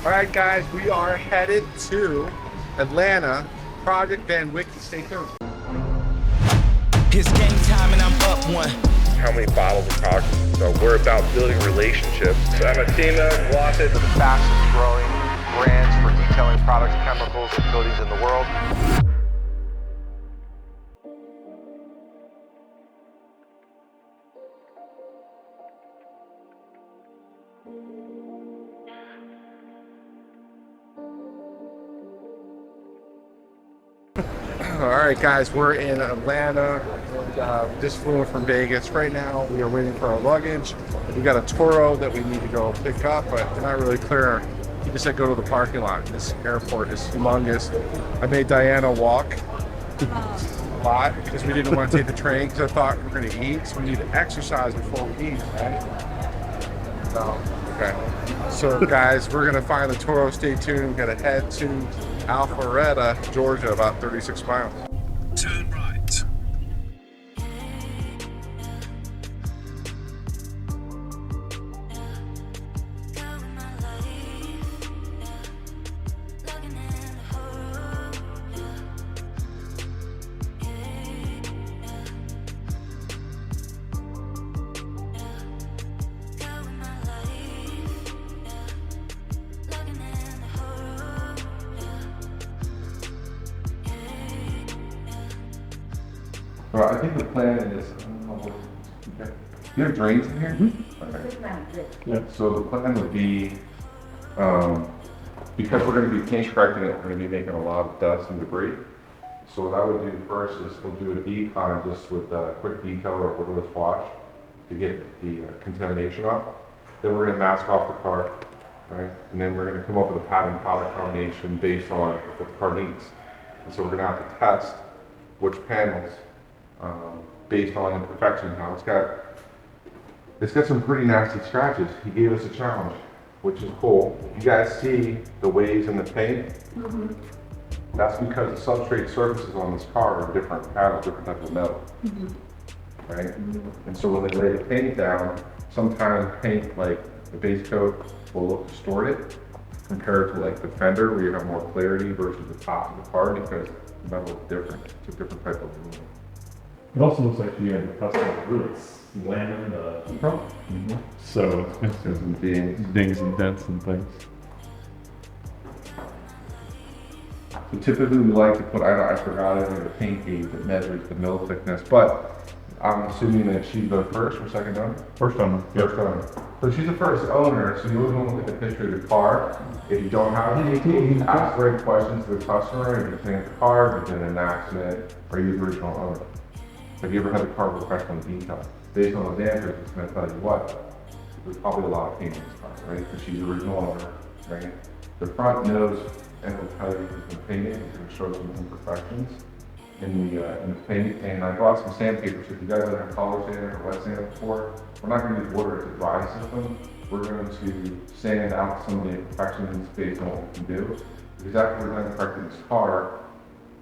All right, guys, we are headed to Atlanta, Project Vinwiki. Stay tuned. It's game time and I'm up one. How many bottles of product? So we're about building relationships. So I'm a team of Glossy, The fastest growing brands for detailing products, chemicals, and coatings in the world. All right, guys, we're in Atlanta. Just flew in from Vegas. Right now, we are waiting for our luggage. We got a Toro that we need to go pick up, but we're not really clear. He just said go to the parking lot. This airport is humongous. I made Diana walk a lot because we didn't want to take the train because I thought we were going to eat, so we need to exercise before we eat, right? So, okay. So, guys, we're going to find the Toro. Stay tuned. We're going to head to Alpharetta, Georgia, about 36 miles. Turn right. Well, I think the plan is, do you have drains in here? Okay. Yeah. So the plan would be, because we're going to be paint correcting it, we're going to be making a lot of dust and debris. So what I would do first is we'll do a decon just with a quick decal or waterless wash to get the contamination off. Then we're going to mask off the car, right? And then we're going to come up with a pattern product combination based on what the car needs. And so we're going to have to test which panels based on imperfection. Now it's got some pretty nasty scratches. He gave us a challenge, which is cool. You guys see the waves in the paint? Mm-hmm. That's because the substrate surfaces on this car are different panels, different types of metal, right? Mm-hmm. And so when they lay the paint down, sometimes paint like the base coat will look distorted compared to like the fender where you have more clarity versus the top of the car because the metal is different. It's a different type of aluminum. It also looks like you had the custom roots landing the front. Mm-hmm. So it's some dings and dents and things. So typically we like to put, I forgot it, in the paint gauge that measures the mill thickness, but I'm assuming that she's the first or second owner? First owner. First owner. So she's the first owner, so you always want to look at the picture of the car. If you don't have it, you can ask the right questions to the customer. If you're cleaning the car, if you're in an accident, are you the original owner? Have you ever had the car professionally detailed? Based on the dampers, it's going to tell you what. There's probably a lot of paint in this car, right? Because she's the original owner, right? The front nose and will tell you it's been painted. It's going to show some imperfections in the paint. And I brought some sandpaper. So if you guys have a color sand or wet sand before, we're not going to use water as a dry system. We're going to sand out some of the imperfections based on what we can do. Because after we're done correcting this car,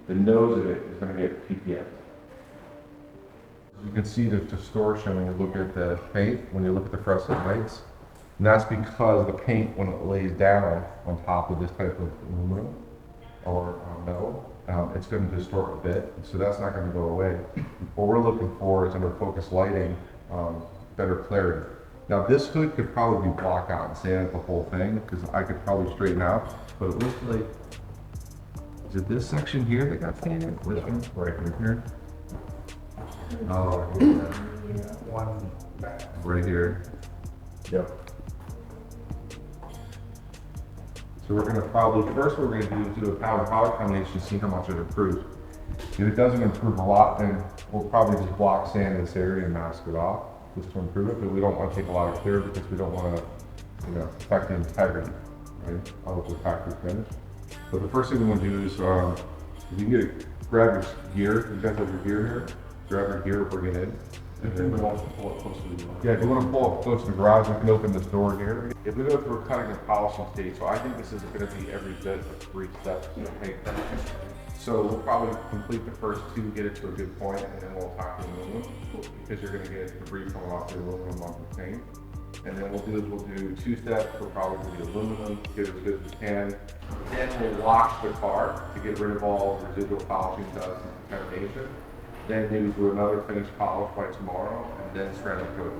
the nose of it is going to get PPF. You can see the distortion when you look at the paint, when you look at the fluorescent lights. And that's because the paint, when it lays down on top of this type of aluminum or metal, it's going to distort a bit. So that's not going to go away. What we're looking for is under focus lighting, better clarity. Now this hood could probably be blocked out and sanded the whole thing because I could probably straighten out, but it looks like, is it this section here that got sanded? This one right here. Oh, yeah. One right here. Yep. So we're going to probably, first what we're going to do is do a powder combination to see how much it improves. If it doesn't improve a lot, then we'll probably just block sand this area and mask it off just to improve it, but we don't want to take a lot of clear because we don't want to, affect the integrity, right, of the factory finish. But the first thing we want to do is, if you can grab your gear, you guys have your gear here, grab your gear, bring it in. And then we want to pull it close to the garage. Yeah, if you want to pull up close to the garage, we can open this door here. If we go through a cutting and polishing stage, so I think this is going to be every bit of 3 steps in the paint production. So we'll probably complete the first 2, get it to a good point, and then we'll attack the aluminum because you're going to get debris coming off the aluminum on the paint. And then we'll do 2 steps for probably the aluminum, get it as good as we can. Then we'll wash the car to get rid of all residual polishing dust and contamination. Then maybe do another finished polish by tomorrow, and then ceramic coat.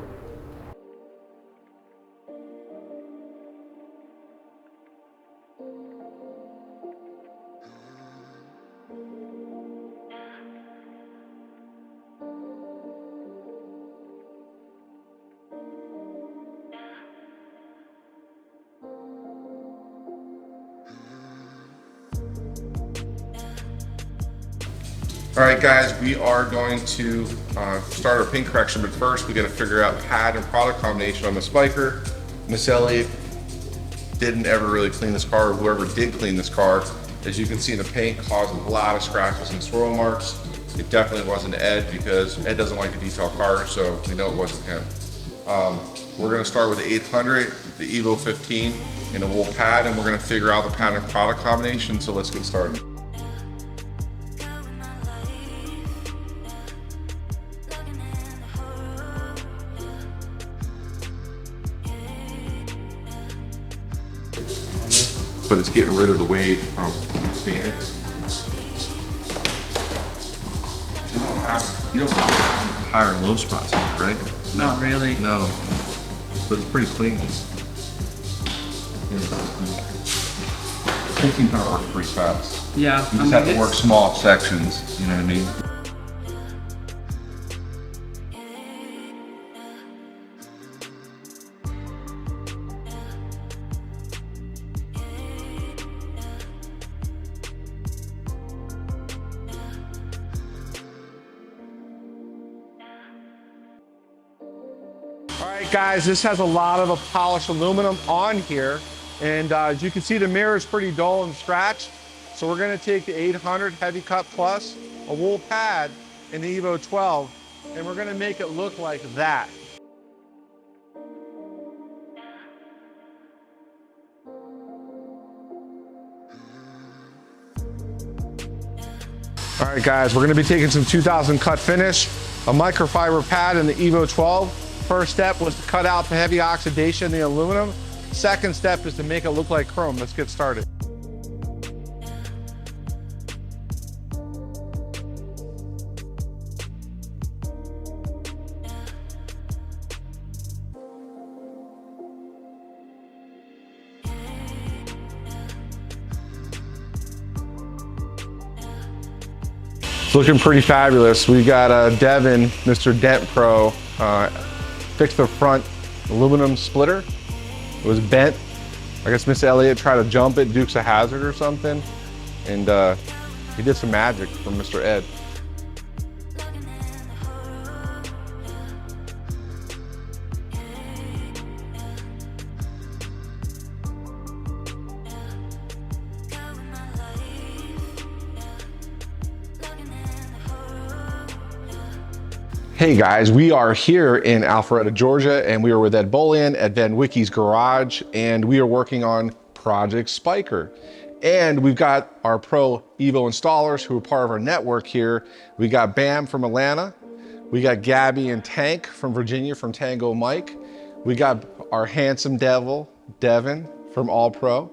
All right, guys, we are going to start our paint correction, but first we got to figure out pad and product combination on the Spyker. Missy Elliott didn't ever really clean this car. Whoever did clean this car, as you can see, the paint caused a lot of scratches and swirl marks. It definitely wasn't Ed, because Ed doesn't like to detail cars, so we know it wasn't him. We're going to start with the 800, the Evo 15, and a wool pad, and we're going to figure out the pad and product combination. So let's get started. But it's getting rid of the weight from standing. You don't have higher and low spots, right? Not really. No, but it's pretty clean. Painting power works pretty fast. Yeah. You just have to work small sections, you know what I mean? All right, guys, this has a lot of polished aluminum on here, and as you can see, the mirror is pretty dull and scratched. So we're going to take the 800 Heavy Cut Plus, a wool pad, and the Evo 12, and we're going to make it look like that. All right, guys, we're going to be taking some 2000 cut finish, a microfiber pad, and the Evo 12. First step was to cut out the heavy oxidation in the aluminum. Second step is to make it look like chrome. Let's get started. It's looking pretty fabulous. We got Devin, Mr. Dent Pro, fixed the front aluminum splitter. It was bent. I guess Missy Elliott tried to jump it, Dukes a Hazzard or something, and he did some magic from Mr. Ed. Hey guys, we are here in Alpharetta, Georgia, and we are with Ed Bolian at Vinwiki's garage, and we are working on Project Spyker. And we've got our pro Evo installers who are part of our network here. We got Bam from Atlanta. We got Gaby and Tank from Virginia from Tango Mike. We got our handsome devil, Devin from All Pro.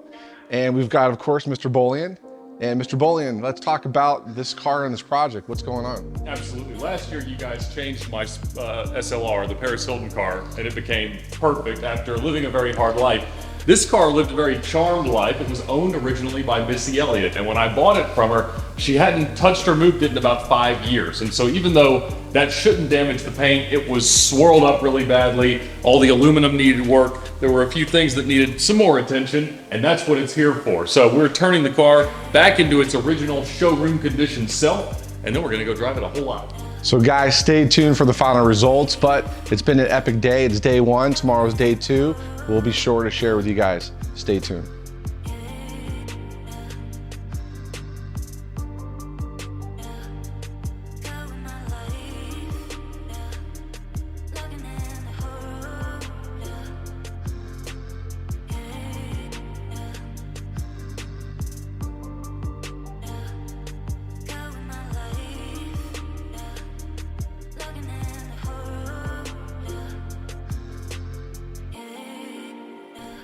And we've got, of course, Mr. Bolian. And Mr. Bolian, let's talk about this car and this project. What's going on? Absolutely. Last year, you guys changed my SLR, the Paris Hilton car, and it became perfect after living a very hard life. This car lived a very charmed life. It was owned originally by Missy Elliott, and when I bought it from her, she hadn't touched or moved it in about 5 years. And so even though that shouldn't damage the paint, it was swirled up really badly. All the aluminum needed work. There were a few things that needed some more attention, and that's what it's here for. So we're turning the car back into its original showroom condition self, and then we're gonna go drive it a whole lot. So guys, stay tuned for the final results, but it's been an epic day. It's day one, tomorrow's day two. We'll be sure to share with you guys. Stay tuned.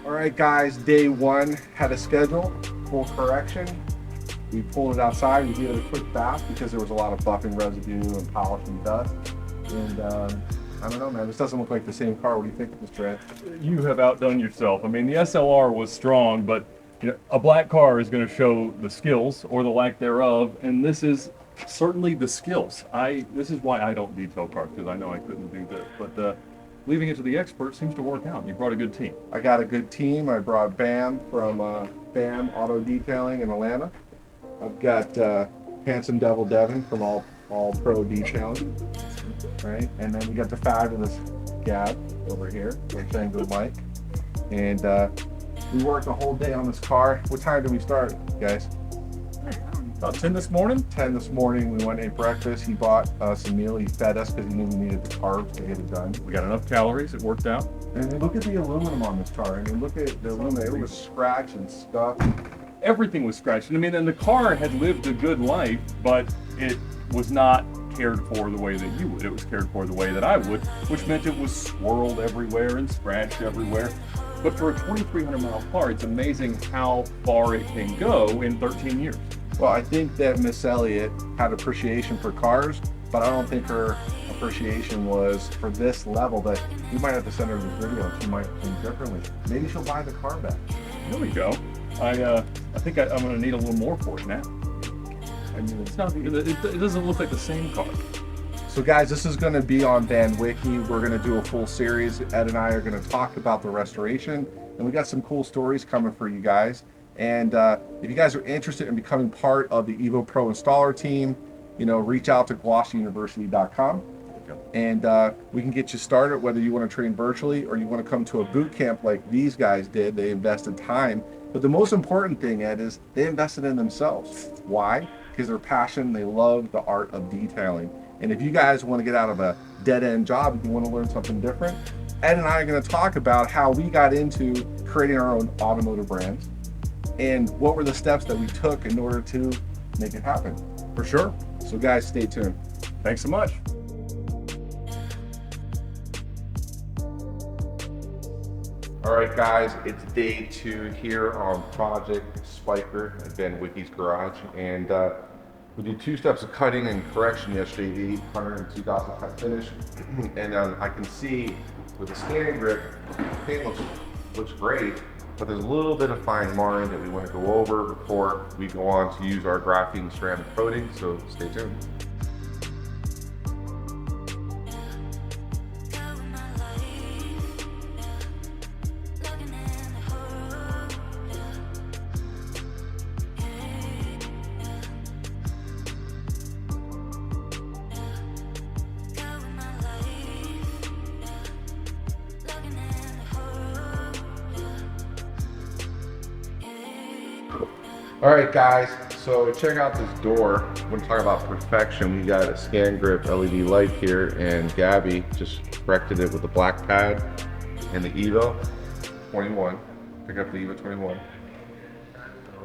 All right, guys, day one had a schedule, full correction. We pulled it outside. We gave it a quick bath because there was a lot of buffing residue and polish and dust. And I don't know, man, this doesn't look like the same car. What do you think, Mr. Ed? You have outdone yourself. I mean, the SLR was strong, but you know, a black car is going to show the skills or the lack thereof, and this is certainly the skills. This is why I don't detail cars, because I know I couldn't do this. But leaving it to the experts seems to work out. You brought a good team. I got a good team. I brought Bam from Bam Auto Detailing in Atlanta. I've got handsome devil Devin from All Pro Detailing, right? And then we got the fabulous Gab over here from Tango Mike. And we worked a whole day on this car. What time did we start, guys? About 10 this morning? 10 this morning. We went and ate breakfast. He bought us a meal. He fed us because he knew we needed the carbs to get it done. We got enough calories. It worked out. And then look at the aluminum on this car. I mean, look at the aluminum. It was scratched and scuffed. Everything was scratched. I mean, and the car had lived a good life, but it was not cared for the way that you would. It was cared for the way that I would, which meant it was swirled everywhere and scratched everywhere. But for a 2,300 mile car, it's amazing how far it can go in 13 years. Well, I think that Miss Elliott had appreciation for cars, but I don't think her appreciation was for this level. That we might have to send her this video and she might think differently. Maybe she'll buy the car back. There we go. I think I'm going to need a little more for it now. I mean, it's not. It doesn't look like the same car. So guys, this is going to be on Vinwiki. We're going to do a full series. Ed and I are going to talk about the restoration, and we got some cool stories coming for you guys. And if you guys are interested in becoming part of the Evo Pro installer team, you know, reach out to glossuniversity.com, and we can get you started, whether you want to train virtually or you want to come to a boot camp like these guys did. They invested time. But the most important thing, Ed, is they invested in themselves. Why? Because they're passionate, they love the art of detailing. And if you guys want to get out of a dead-end job, if you want to learn something different, Ed and I are going to talk about how we got into creating our own automotive brands and what were the steps that we took in order to make it happen. For sure. So guys, stay tuned. Thanks so much. All right, guys, it's day 2 here on Project Spyker at Vinwiki's garage, and we did 2 steps of cutting and correction yesterday, the 800 and 2000 cut finish, and I can see with the scanning grip, the paint looks great, but there's a little bit of fine marring that we want to go over before we go on to use our graphene ceramic coating. So stay tuned. All right, guys, so check out this door. We're talking about perfection. We got a scan grip LED light here, and Gaby just corrected it with the black pad and the Evo 21. Pick up the Evo 21.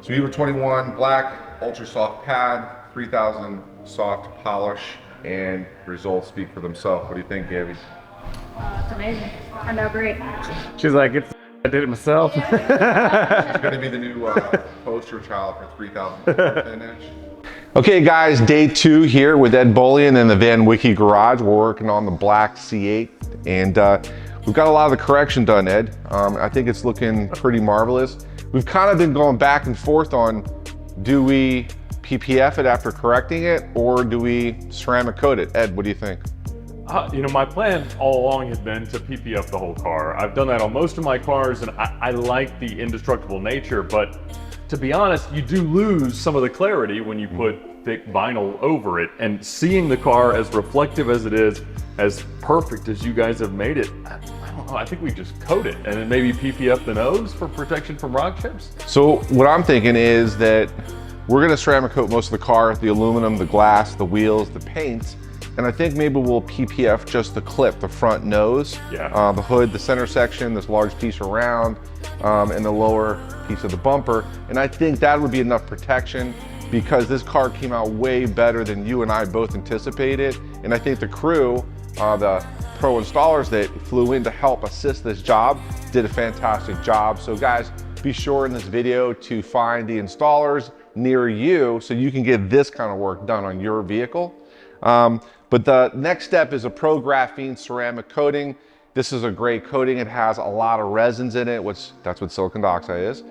So Evo 21, black, ultra soft pad, 3000 soft polish, and results speak for themselves. What do you think, Gaby? It's amazing. Turned out great. She's like, I did it myself. It's going to be the new poster child for 3000 finish. Okay, guys, day 2 here with Ed Bolian in the Vinwiki garage. We're working on the black C8, and we've got a lot of the correction done, Ed. I think it's looking pretty marvelous. We've kind of been going back and forth on, do we PPF it after correcting it, or do we ceramic coat it? Ed, what do you think? You know, my plan all along had been to PPF the whole car. I've done that on most of my cars, and I like the indestructible nature, but to be honest, you do lose some of the clarity when you put thick vinyl over it. And seeing the car as reflective as it is, as perfect as you guys have made it, I don't know, I think we just coat it and then maybe PPF the nose for protection from rock chips. So what I'm thinking is that we're gonna ceramic coat most of the car, the aluminum, the glass, the wheels, the paints, and I think maybe we'll PPF just the clip, the front nose, the hood, the center section, this large piece around, and the lower piece of the bumper. And I think that would be enough protection, because this car came out way better than you and I both anticipated. And I think the crew the pro installers that flew in to help assist this job did a fantastic job. So guys, be sure in this video to find the installers near you so you can get this kind of work done on your vehicle. But the next step is a pro graphene ceramic coating. This is a great coating. It has a lot of resins in it, which that's what silicon dioxide is.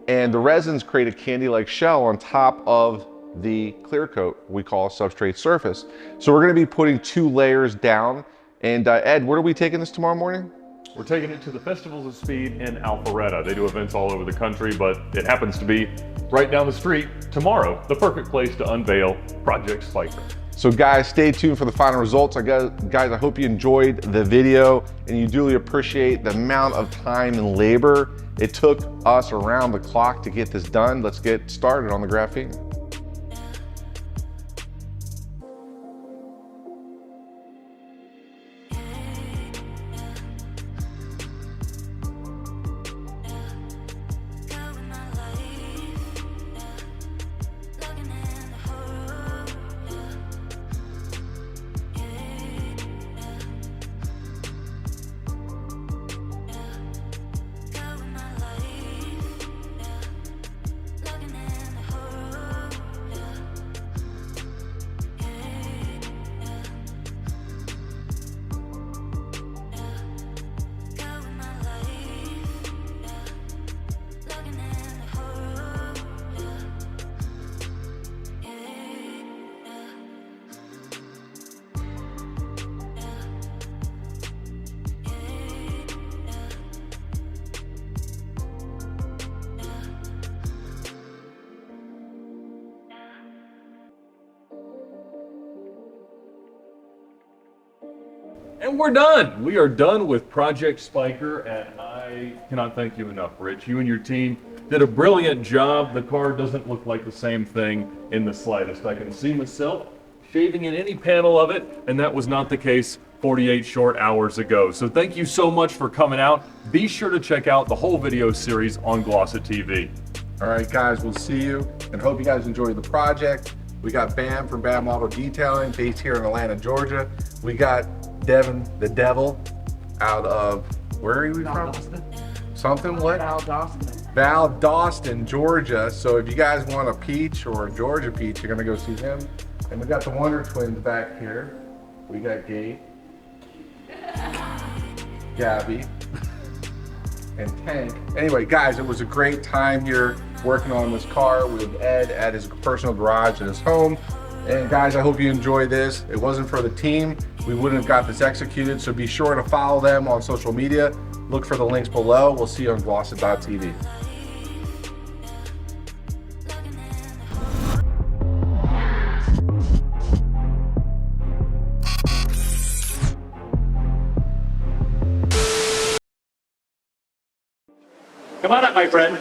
And the resins create a candy-like shell on top of the clear coat we call a substrate surface. So we're gonna be putting 2 layers down. And Ed, where are we taking this tomorrow morning? We're taking it to the Festivals of Speed in Alpharetta. They do events all over the country, but it happens to be right down the street tomorrow, the perfect place to unveil Project Spyker. So guys, stay tuned for the final results. Guys, I hope you enjoyed the video and you duly appreciate the amount of time and labor it took us around the clock to get this done. Let's get started on the graphene. And we're done. We are done with Project Spyker, and I cannot thank you enough, Rich. You and your team did a brilliant job. The car doesn't look like the same thing in the slightest. I can see myself shaving in any panel of it, and that was not the case 48 short hours ago. So thank you so much for coming out. Be sure to check out the whole video series on Glossip TV. All right, guys, we'll see you and hope you guys enjoyed the project. We got Bam from Bam Detailing, based here in Atlanta, Georgia. We got Devin, the devil, out of, where are we from? Something, what? Valdosta, Georgia. So if you guys want a peach or a Georgia peach, you're gonna go see him. And we got the Wonder Twins back here. We got Gaby, Gaby, and Tank. Anyway, guys, it was a great time here working on this car with Ed at his personal garage at his home. And guys, I hope you enjoy this. It wasn't for the team, we wouldn't have got this executed. So be sure to follow them on social media. Look for the links below. We'll see you on glossip.tv. Come on up, my friend.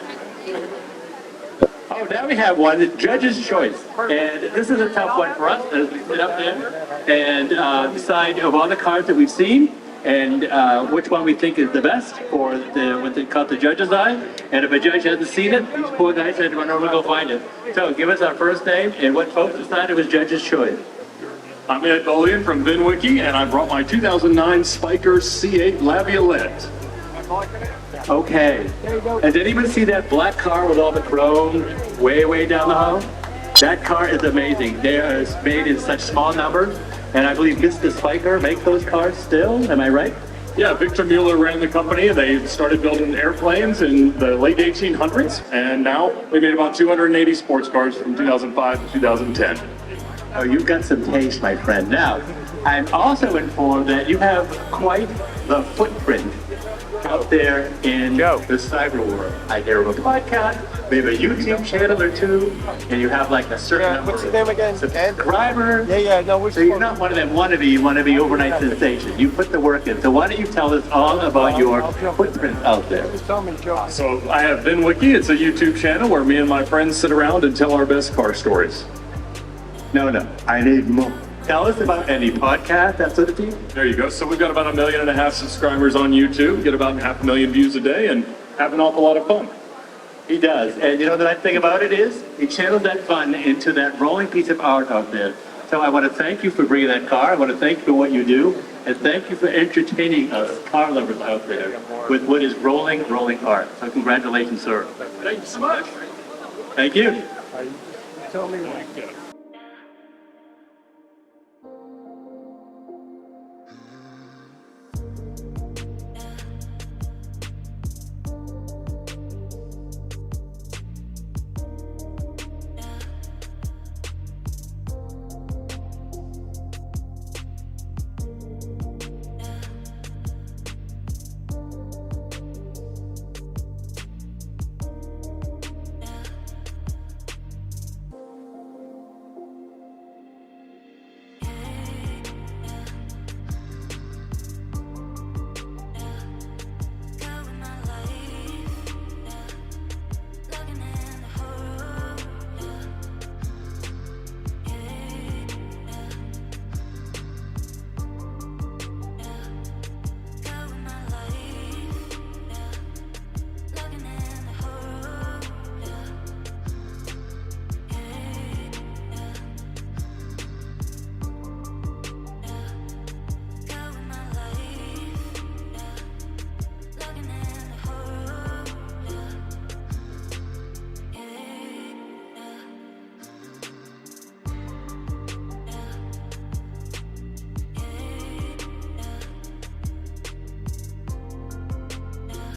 Oh, now we have one, Judge's Choice. And this is a tough one for us as we sit up there and decide of all the cards that we've seen and which one we think is the best for what they call the judge's eye. And if a judge hasn't seen it, these poor guys had to run over to go find it. So give us our first name and what folks decided was Judge's Choice. I'm Ed Bolian from Vinwiki, and I brought my 2009 Spyker C8 Laviolette. Okay. And did anybody see that black car with all the chrome way down the hall? That car is amazing. They are made in such small numbers, and I believe Mr. Spyker makes those cars still. Am I right? Yeah, Victor Mueller ran the company. They started building airplanes in the late 1800s, and now we made about 280 sports cars from 2005 to 2010. Oh, you've got some taste, my friend. Now, I'm also informed that you have quite the footprint out there in the cyber world. I hear of a podcast, we have a YouTube channel or two, and you have like a certain number what's your name again? of subscribers. No, so you're not one of them wannabe overnight sensation. You put the work in. So why don't you tell us all about your footprint out there? So I have Vinwiki. It's a YouTube channel where me and my friends sit around and tell our best car stories. No, I need more. Tell us about any podcast, that sort of thing. There you go. So we've got about 1.5 million subscribers on YouTube, get about 500,000 views a day, and have an awful lot of fun. He does. And you know the nice thing about it is, he channeled that fun into that rolling piece of art out there. So I want to thank you for bringing that car. I want to thank you for what you do. And thank you for entertaining us car lovers out there with what is rolling art. So congratulations, sir. Thank you so much. Thank you. Tell me when.